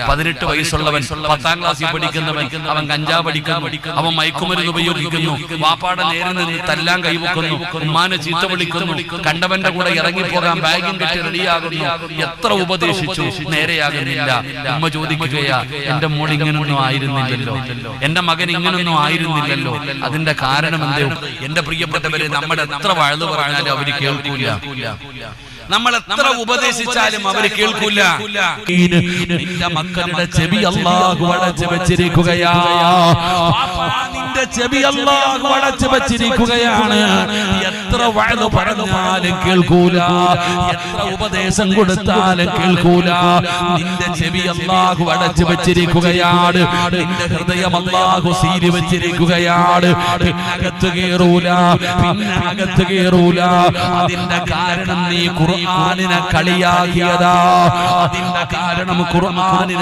18 വയസ്സുള്ളവൻ, 10ാം ക്ലാസ്സിൽ പഠിക്കുന്നവൻ, അവൻ കഞ്ചാവ് പഠിക്കുന്നു, അവൻ മയക്കുമരുന്ന് ഉപയോഗിക്കുന്നു, വാപ്പാടെ നേരെ നിന്ന് തല്ലാൻ കൈവക്കുന്നു, ഉമ്മാനെ ചീത്ത വിളിക്കുന്നു, കണ്ടവന്റെ കൂടെ ഇറങ്ങിപ്പോകാൻ ബാഗും കെട്ടി റെഡിയാകുന്നു. എത്ര ഉപദേശിച്ചു, നേരെയാകുന്നില്ല. ഉമ്മ ചോദിക്കുകയാ, എന്റെ മോൾ ഇങ്ങനൊന്നും ആയിരുന്നില്ലല്ലോ, എന്റെ മകൻ ഇങ്ങനൊന്നും ആയിരുന്നില്ലല്ലോ. അതിന്റെ കാരണം എന്തോ? എന്റെ പ്രിയപ്പെട്ടവരെ, നമ്മുടെ എത്ര വഴുതു പറഞ്ഞാലും അവര് കേൾക്കൂല, നമ്മൾ എത്ര ഉപദേശിച്ചാലും അവര് കേൾക്കൂല. നിന്റെ മക്കളുടെ ചെവി അല്ലാഹു അടച്ചു വെച്ചിരിക്കുകയാ, നിന്റെ ചെവി അല്ലാഹു അടച്ചു വെച്ചിരിക്കുകയാണ്. എത്ര വഅദ് പറഞ്ഞാലും കേൾക്കൂല, എത്ര ഉപദേശം കൊടുത്താലും കേൾക്കൂല. നിന്റെ ചെവി അല്ലാഹു അടച്ചു വെച്ചിരിക്കുകയാണ്, നിന്റെ ഹൃദയം അല്ലാഹു സീരി വെച്ചിരിക്കുകയാണ്. പിന്നെ അകത്ത് കയറൂല, പിന്നെ അകത്ത് കയറൂല. അതിന്റെ കാരണം നീ ഖുർആനിനെ കളിയാക്കിയതാ. അതിന്റെ കാരണം ഖുർആനിനെ